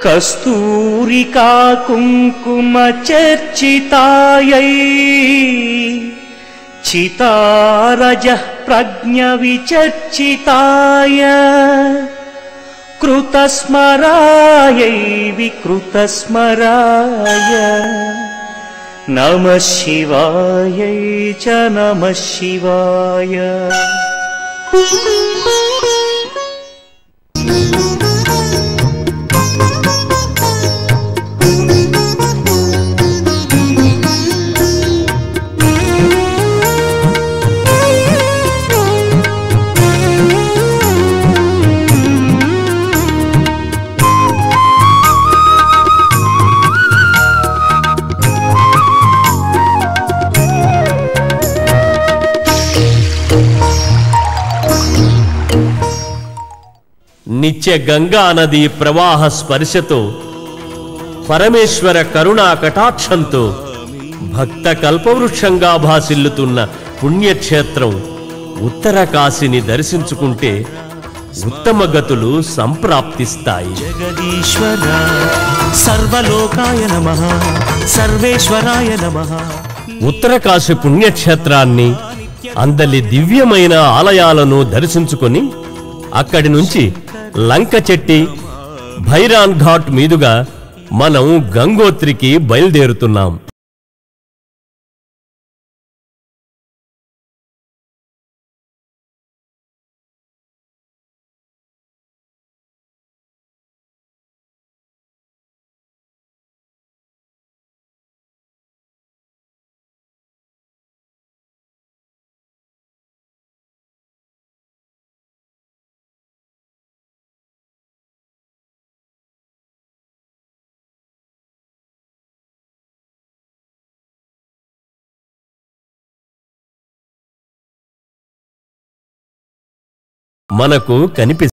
కస్తూరికా కుంకుమ చర్చితాయై చితారజః ప్రజ్ఞ విచర్చితాయ కృతస్మరాయై వికృతస్మరాయ నమః శివాయై చ నమః శివాయ. నిత్య గంగా నది ప్రవాహ స్పర్శతో పరమేశ్వర కరుణా కటాక్షంతో భక్త కల్పవృక్షంగా భాసిల్లుతున్న పుణ్యక్షేత్రం ఉత్తర కాశీని దర్శించుకుంటే ఉత్తమ గతులు సంప్రాప్తిస్తాయి. జగదీశ్వర సర్వలోకాయ నమః సర్వేశ్వరాయ నమః. ఉత్తర కాశీ పుణ్యక్షేత్రాన్ని అందలి దివ్యమైన ఆలయాలను దర్శించుకొని అక్కడి నుంచి లంక చెట్టి భైరాన్ ఘాట్ మీదుగా మనం గంగోత్రికి బయలుదేరుతున్నాం. మనకు కనిపిస్తుంది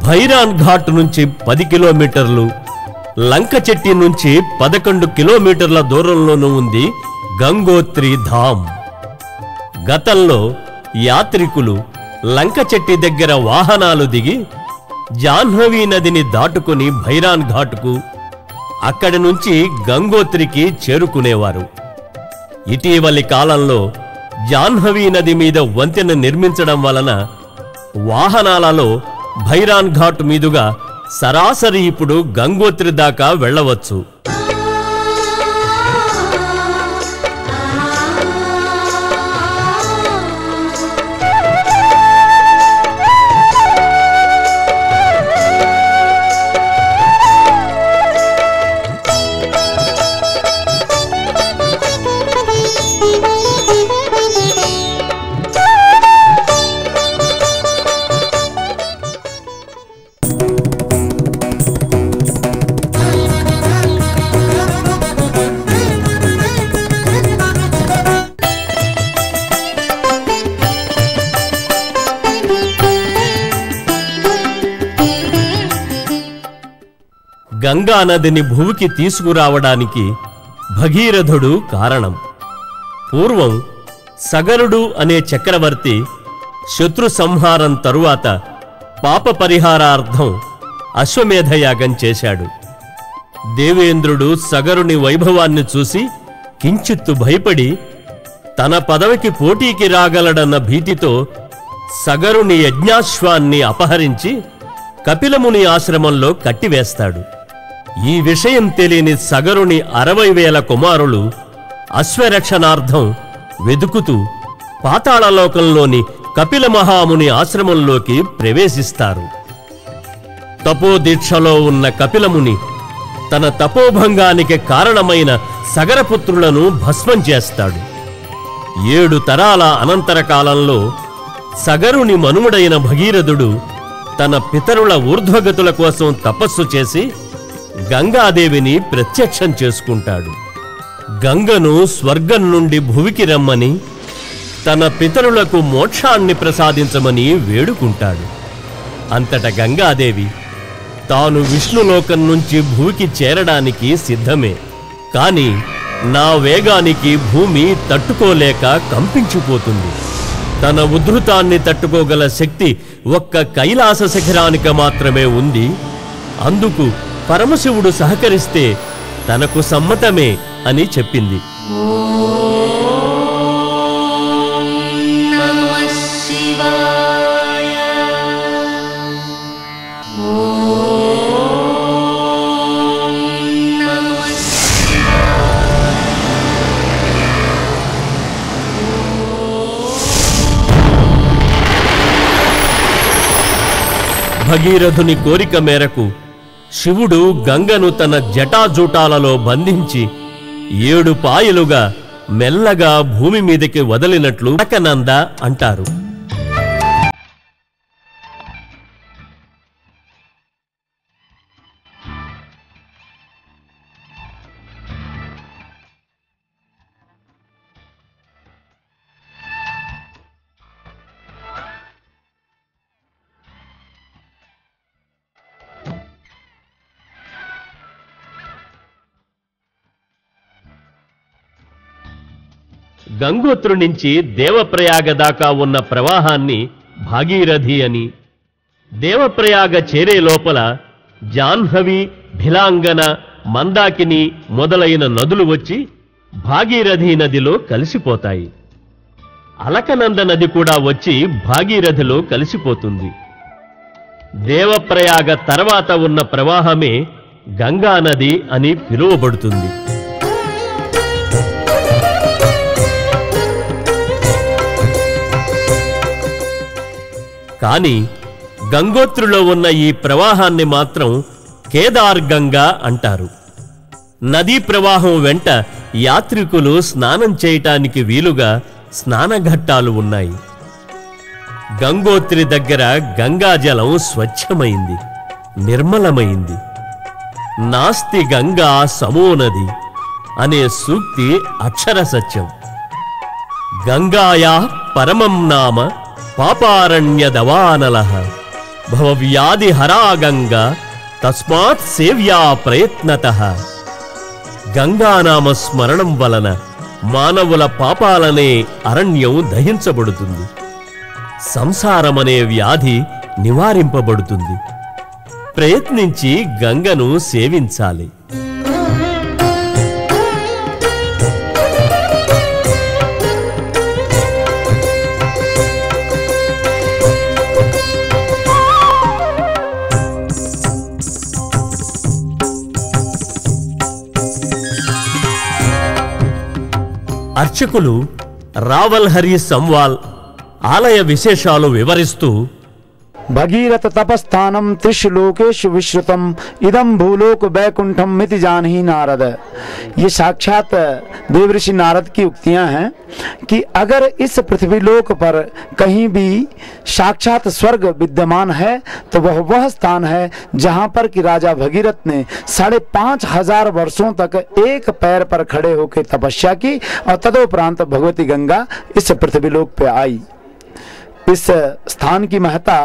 భైరాన్ ఘాట్ నుంచి 10 కిలోమీటర్లు, లంక చెట్టి నుంచి 11 కిలోమీటర్ల దూరంలోనూ ఉంది గంగోత్రి ధామ్. గతంలో యాత్రికులు లంక చెట్టి దగ్గర వాహనాలు దిగి జాహ్నవీ నదిని దాటుకుని భైరాన్ ఘాట్కు, అక్కడి నుంచి గంగోత్రికి చేరుకునేవారు. ఇటీవలి కాలంలో జాహ్నవీ నది మీద వంతెన నిర్మించడం వలన వాహనాలలో భైరాన్ ఘాట్ మీదుగా సరాసరి ఇప్పుడు గంగోత్రి దాకా వెళ్ళవచ్చు. గంగా నదిని భూమికి తీసుకురావడానికి భగీరథుడు కారణం. పూర్వం సగరుడు అనే చక్రవర్తి శత్రు సంహారం తరువాత పాప పరిహారార్థం అశ్వమేధయాగం చేశాడు. దేవేంద్రుడు సగరుని వైభవాన్ని చూసి కించిత్తు భయపడి తన పదవికి పోటీకి రాగలడన్న భీతితో సగరుని యజ్ఞాశ్వాన్ని అపహరించి కపిలముని ఆశ్రమంలో కట్టివేస్తాడు. ఈ విషయం తెలియని సగరుని 60,000 కుమారులు అశ్వరక్షణార్థం వెదుకుతూ పాతాళలోకంలోని కపిల మహాముని ఆశ్రమంలోకి ప్రవేశిస్తారు. తపోదీక్షలో ఉన్న కపిలముని తన తపోభంగానికి కారణమైన సగరపుత్రులను భస్మం చేస్తాడు. 7 తరాల అనంతర కాలంలో సగరుని మనుమడైన భగీరథుడు తన పితరుల ఊర్ధ్వగతుల కోసం తపస్సు చేసి గంగాదేవిని ప్రత్యక్షం చేసుకుంటాడు. గంగను స్వర్గం నుండి భువికి రమ్మని, తన పితరులకు మోక్షాన్ని ప్రసాదించమని వేడుకుంటాడు. అంతట గంగాదేవి తాను విష్ణులోకం నుంచి భూమికి చేరడానికి సిద్ధమే, కాని నా వేగానికి భూమి తట్టుకోలేక కంపించిపోతుంది. తన ఉద్ధృతాన్ని తట్టుకోగల శక్తి ఒక్క కైలాస శిఖరానికి మాత్రమే ఉంది. అందుకు పరమశివుడు సహకరిస్తే తనకు సమ్మతమే అని చెప్పింది. భగీరథుని కోరిక మేరకు శివుడు గంగను తన జటాజూటాలలో బంధించి 7 పాయలుగా మెల్లగా భూమి మీదకి వదిలినట్లు అలకనంద అంటారు. గంగోత్రు నుంచి దేవప్రయాగ దాకా ఉన్న ప్రవాహాన్ని భాగీరథి అని, దేవప్రయాగ చేరే లోపల జాహ్నవి, భిలాంగన, మందాకిని మొదలైన నదులు వచ్చి భాగీరథి నదిలో కలిసిపోతాయి. అలకనంద నది కూడా వచ్చి భాగీరథిలో కలిసిపోతుంది. దేవప్రయాగ తర్వాత ఉన్న ప్రవాహమే గంగా నది అని పిలువబడుతుంది. కాని గంగోత్రులో ఉన్న ఈ ప్రవాహాన్ని మాత్రం కేదార్ గంగా అంటారు. నదీ ప్రవాహం వెంట యాత్రికులు స్నానం చేయటానికి వీలుగా స్నానఘట్టాలు ఉన్నాయి. గంగోత్రి దగ్గర గంగాజలం స్వచ్ఛమైంది, నిర్మలమైంది. నాస్తి గంగా సమోనది అనే సూక్తి అక్షర సత్యం. గంగాయా పరమం నామ పాపారణ్యదవానలః భవవ్యాధిహరా గంగా తస్మాత్ సేవ్యా ప్రయత్నతః. గంగానామ స్మరణం వలన మానవుల పాపాలనే అరణ్యం దహించబడుతుంది. సంసారమనే వ్యాధి నివారింపబడుతుంది. ప్రయత్నించి గంగను సేవించాలి. అర్చకులు రావల్హరి సంవాల్ ఆలయ విశేషాలు వివరిస్తూ, भगीरथ तपस्थानम त्रिशलोकेषु विश्रुतम इदम भूलोक वैकुंठम मिति जानहि नारद। ये साक्षात देवऋषि नारद की उक्तियां हैं कि अगर इस पृथ्वी लोक पर कहीं भी साक्षात स्वर्ग विद्यमान है तो वह स्थान है जहां पर कि राजा भगीरथ ने 5,500 वर्षों तक एक पैर पर खड़े होकर तपस्या की और तदोपरांत भगवती गंगा इस पृथ्वी लोक पे आई। इस स्थान की महत्ता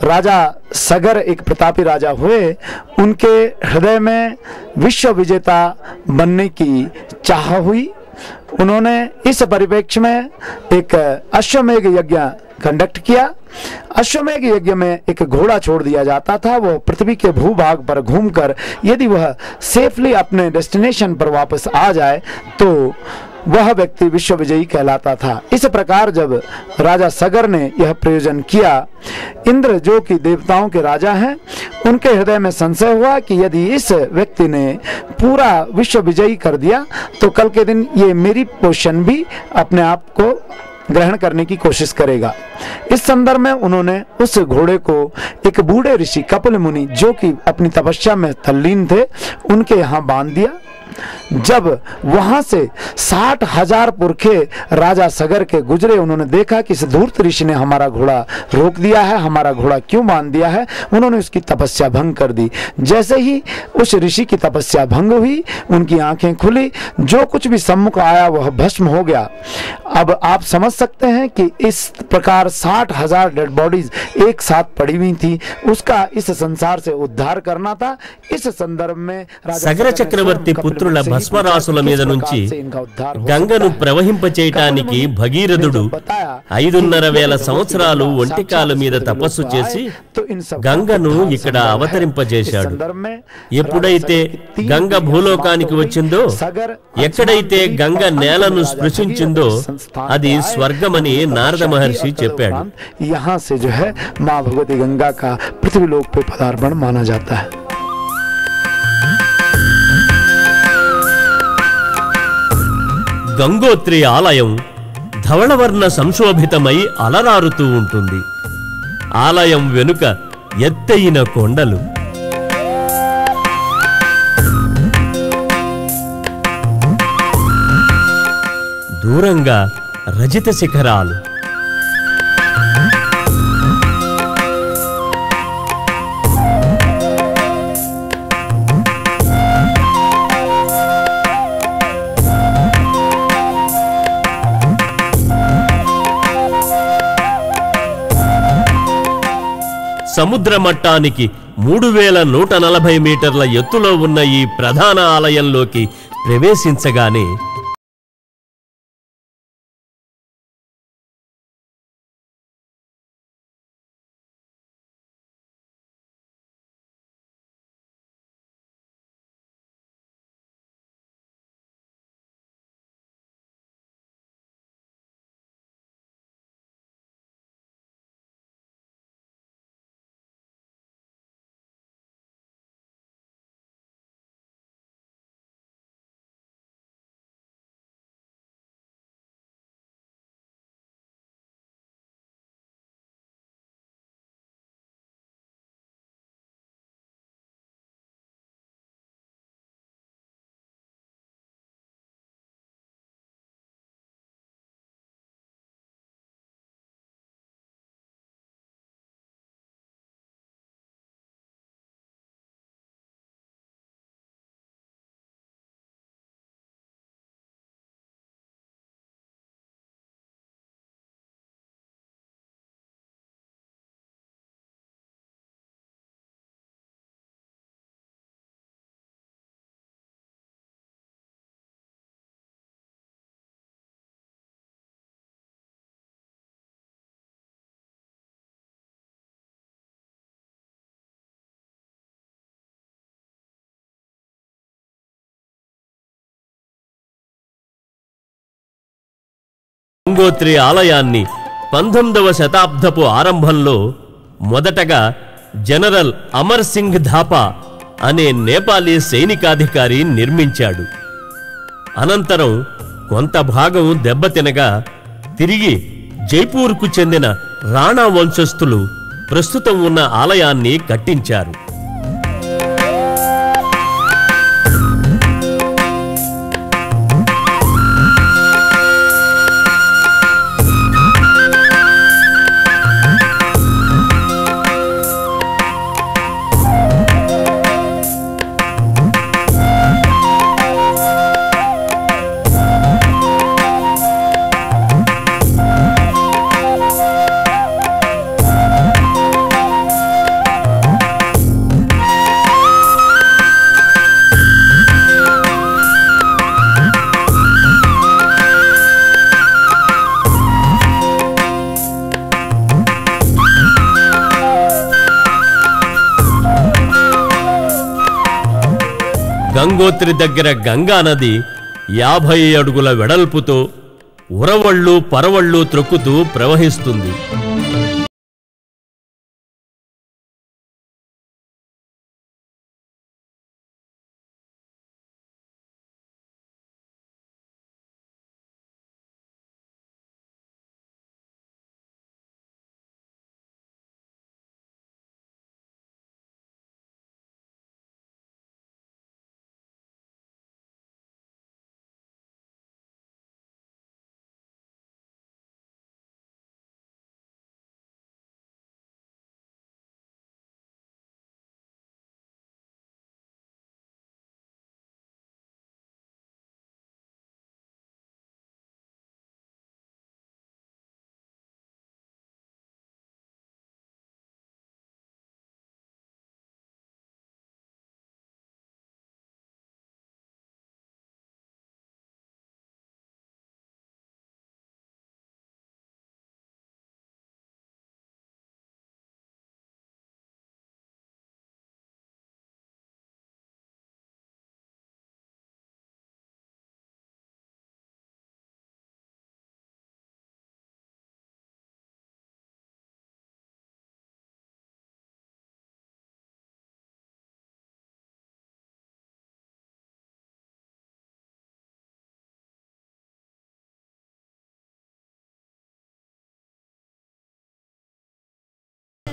राजा सगर एक प्रतापी राजा हुए, उनके हृदय में विश्व विजेता बनने की चाह हुई। उन्होंने इस परिप्रेक्ष्य में एक अश्वमेघ यज्ञ कंडक्ट किया। अश्वमेघ यज्ञ में एक घोड़ा छोड़ दिया जाता था। वो पृथ्वी के भूभाग पर घूमकर यदि वह सेफली अपने डेस्टिनेशन पर वापस आ जाए तो वह व्यक्ति विश्व विजयी कहलाता था। इस प्रकार जब राजा सगर ने यह प्रयोजन किया, इंद्र जो कि देवताओं के राजा हैं, उनके हृदय में संशय हुआ कि यदि इस व्यक्ति ने पूरा विश्व विजयी कर दिया तो कल के दिन ये मेरी पोजीशन भी अपने आप को ग्रहण करने की कोशिश करेगा। इस संदर्भ में उन्होंने उस घोड़े को एक बूढ़े ऋषि कपिल मुनि जो कि अपनी तपस्या में तल्लीन थे उनके यहाँ बांध दिया। जब वहां से 60,000 पुरखे राजा सगर के गुजरे, उन्होंने देखा कि इस धूर्त ऋषि ने हमारा घोड़ा रोक दिया है, हमारा घोड़ा क्यों बांध दिया है। उन्होंने उसकी तपस्या भंग कर दी। जैसे ही उस ऋषि की तपस्या भंग हुई, उनकी आंखें खुली, जो कुछ भी सम्मुख आया वह भस्म हो गया। अब आप समझ सकते हैं कि इस प्रकार 60,000 डेड बॉडीज एक साथ पड़ी हुई थी, उसका इस संसार से उद्धार करना था। इस संदर्भ में సగర చక్రవర్తి పుత్రుల భస్మరాసుల మీద నుంచి గంగను ప్రవహింపచేయటానికి భగీరథుడు 5,500 సంవత్సరాలు ఒంటికాల మీద తపస్సు చేసి గంగను ఇక్కడ అవతరింపజేశాడు. ఎప్పుడైతే గంగ భూలోకానికి వచ్చిందో, ఎక్కడైతే గంగ నేలను స్పృశించిందో అది స్వర్గమని నారద మహర్షి చెప్పాడు. यहाँ से जो है माँ भगवती गंगा का पृथ्वीलोक पे पदार्पण माना जाता है। గంగోత్రి ఆలయం ధవళవర్ణ సంశోభితమై అలరారుతూ ఉంటుంది. ఆలయం వెనుక ఎత్తైన కొండలు, దూరంగా రజిత శిఖరాలు, సముద్ర మట్టానికి 3,140 మీటర్ల ఎత్తులో ఉన్న ఈ ప్రధాన ఆలయంలోకి ప్రవేశించగానే గంగోత్రి ఆలయాన్ని 19వ శతాబ్దపు ఆరంభంలో మొదటగా జనరల్ అమర్ సింగ్ థాపా అనే నేపాలీ సైనికాధికారి నిర్మించాడు. అనంతరం కొంత భాగం దెబ్బతినగా తిరిగి జైపూర్కు చెందిన రాణా వంశస్థులు ప్రస్తుతం ఉన్న ఆలయాన్ని కట్టించారు. గంగోత్రి దగ్గర గంగా నది 50 అడుగుల వెడల్పుతో ఉరవళ్ళు పరవళ్ళు త్రొక్కుతూ ప్రవహిస్తుంది.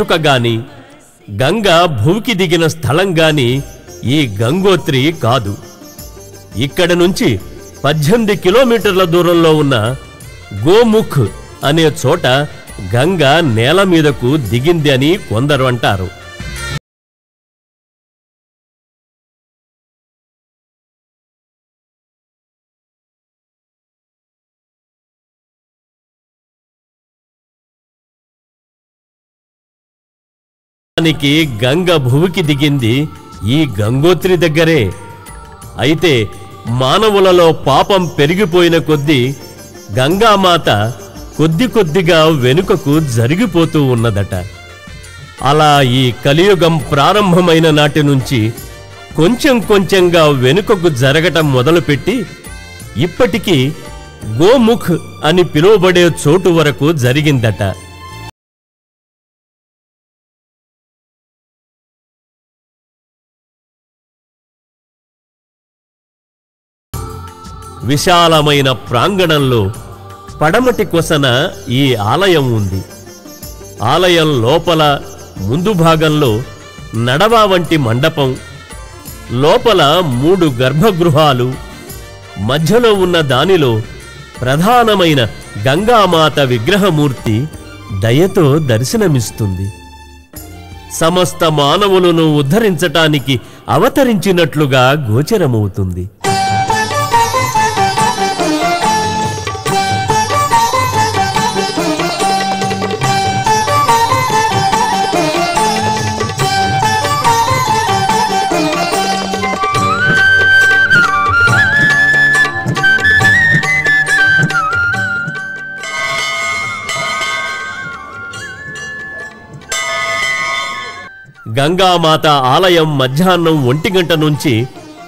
పుట్టుక గాని గంగ భూమికి దిగిన స్థలం గాని ఈ గంగోత్రి కాదు. ఇక్కడి నుంచి 18 కిలోమీటర్ల దూరంలో ఉన్న గోముఖ్ అనే చోట గంగ నేల మీదకు దిగింది అని కొందరు అంటారు. గంగ భూమికి దిగింది ఈ గంగోత్రి దగ్గరే. అయితే మానవులలో పాపం పెరిగిపోయిన కొద్దీ గంగామాత కొద్ది కొద్దిగా వెనుకకు జరిగిపోతూ ఉన్నదట. అలా ఈ కలియుగం ప్రారంభమైన నాటి నుంచి కొంచెం కొంచెంగా వెనుకకు జరగటం మొదలుపెట్టి ఇప్పటికీ గోముఖ్ అని పిలువబడే చోటు వరకు జరిగిందట. విశాలమైన ప్రాంగణంలో పడమటి కొసన ఈ ఆలయం ఉంది. ఆలయం లోపల ముందు భాగంలో నడవా వంటి మండపం, లోపల 3 గర్భగృహాలు, మధ్యలో ఉన్న దానిలో ప్రధానమైన గంగామాత విగ్రహమూర్తి దయతో దర్శనమిస్తుంది. సమస్త మానవులను ఉద్ధరించటానికి అవతరించినట్లుగా గోచరమవుతుంది. గంగామాత ఆలయం మధ్యాహ్నం 1 గంట నుంచి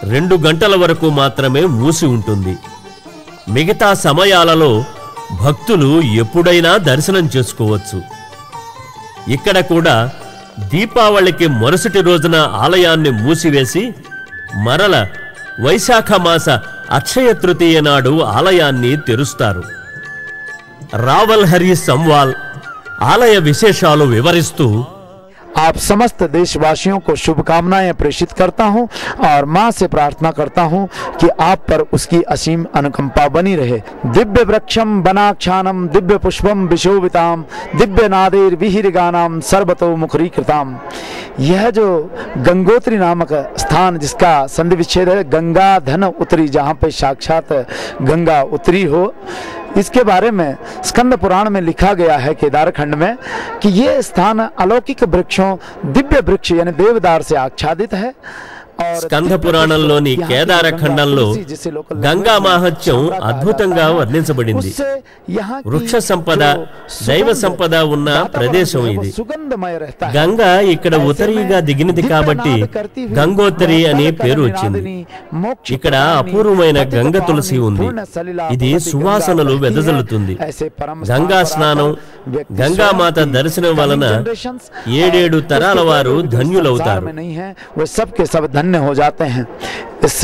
2 గంటల వరకు మాత్రమే మూసి ఉంటుంది. మిగతా సమయాలలో భక్తులు ఎప్పుడైనా దర్శనం చేసుకోవచ్చు. ఇక్కడ కూడా దీపావళికి మరుసటి రోజున ఆలయాన్ని మూసివేసి మరల వైశాఖ మాస అక్షయ తృతీయ నాడు ఆలయాన్ని తెరుస్తారు. రావల్ హరి సంవాల్ ఆలయ విశేషాలు వివరిస్తూ, आप समस्त देशवासियों को शुभकामनाएं प्रेषित करता हूं और मां से प्रार्थना करता हूं कि आप पर उसकी असीम अनुकंपा बनी रहे। दिव्य वृक्षम बनाक्षानम दिव्य पुष्पम विशोभिताम दिव्य नादेर विहिर गानाम सर्वतो मुखरीकृताम। यह जो गंगोत्री नामक स्थान जिसका संधि विच्छेद है गंगा धन उतरी, जहाँ पे साक्षात गंगा उतरी हो, इसके बारे में स्कंद पुराण में लिखा गया है केदारखंड में कि ये स्थान अलौकिक वृक्षों दिव्य वृक्ष यानी देवदार से आच्छादित है। స్కంద పురాణంలోని కేదార ఖండంలో గంగా మహత్యం అద్భుతంగా వర్ణించబడింది. వృక్ష సంపద, దైవ సంపద ఉన్న ప్రదేశం ఇది. గంగా ఇక్కడ ఉత్తరీగా దిగినది కాబట్టి గంగోత్తరి అనే పేరు వచ్చింది. ఇక్కడ అపూర్వమైన గంగ తులసి ఉంది. ఇది సువాసనలు వెదజల్లుతుంది. గంగా స్నానం, గంగామాత దర్శనం వలన 7 తరాల వారు ధన్యులవుతారు. धन्य हो जाते हैं। इस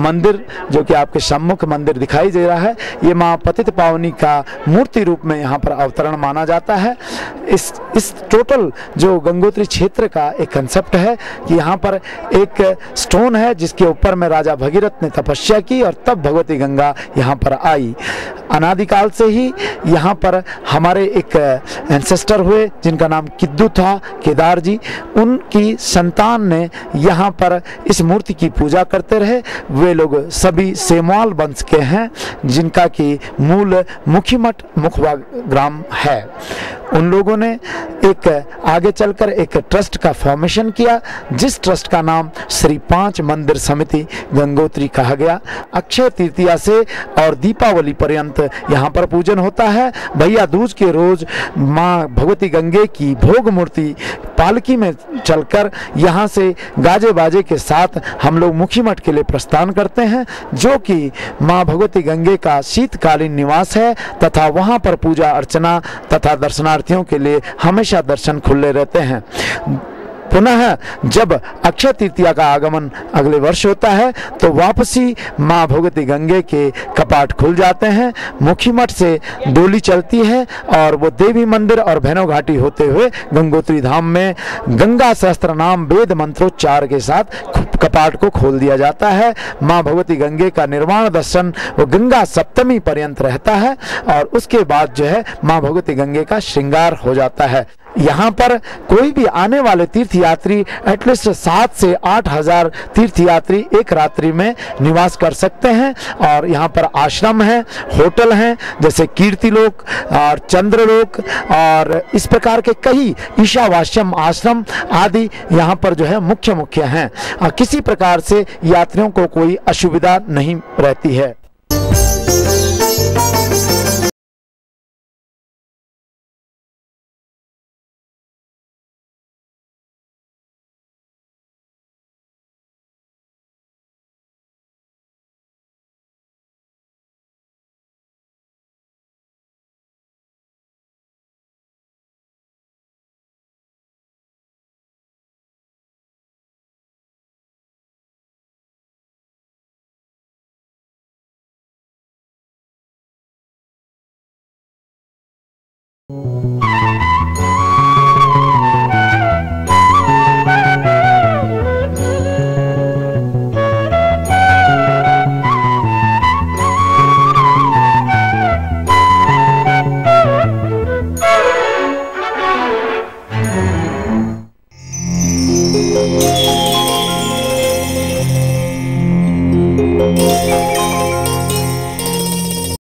मंदिर जो कि आपके सम्मुख मंदिर दिखाई दे रहा है, ये माँ पतित पावनी का मूर्ति रूप में यहाँ पर अवतरण माना जाता है। इस टोटल जो गंगोत्री क्षेत्र का एक कंसेप्ट है कि यहाँ पर एक स्टोन है जिसके ऊपर में राजा भगीरथ ने तपस्या की और तब भगवती गंगा यहाँ पर आई। अनादिकाल से ही यहाँ पर हमारे एक एंसेस्टर हुए जिनका नाम किद्दू था, केदार जी, उनकी संतान ने यहाँ पर इस मूर्ति की पूजा करते रहे। वे लोग सभी सेमवाल वंश के हैं जिनका की मूल मुखीमठ मुखवा ग्राम है। उन लोगों ने एक आगे चलकर एक ट्रस्ट का फॉर्मेशन किया जिस ट्रस्ट का नाम श्री 5 मंदिर समिति गंगोत्री कहा गया। अक्षय तृतीया से और दीपावली पर्यंत यहाँ पर पूजन होता है। भैया दूज के रोज माँ भगवती गंगे की भोग मूर्ति पालकी में चलकर यहाँ से गाजे बाजे के साथ हम लोग मुखीमठ के लिए प्रस्थान करते हैं, जो कि माँ भगवती गंगे का शीतकालीन निवास है तथा वहाँ पर पूजा अर्चना तथा दर्शनार्थियों के लिए हमेशा दर्शन खुले रहते हैं। पुनः जब अक्षय तृतीया का आगमन अगले वर्ष होता है तो वापसी माँ भगवती गंगे के कपाट खुल जाते हैं। मुखी मठ से डोली चलती है और वो देवी मंदिर और भैरव घाटी होते हुए गंगोत्री धाम में गंगा सहस्त्र नाम वेद मंत्रोच्चार के साथ कपाट को खोल दिया जाता है। माँ भगवती गंगे का निर्वाण दर्शन वो गंगा सप्तमी पर्यंत रहता है और उसके बाद जो है माँ भगवती गंगे का श्रृंगार हो जाता है। यहाँ पर कोई भी आने वाले तीर्थयात्री एटलीस्ट 7 से 8 हजार तीर्थयात्री एक रात्रि में निवास कर सकते हैं और यहाँ पर आश्रम है, होटल हैं जैसे कीर्तिलोक और चंद्रलोक और इस प्रकार के कई ईशावास्यम आश्रम आदि यहाँ पर जो है मुख्य हैं। किसी प्रकार से यात्रियों को कोई असुविधा नहीं रहती है।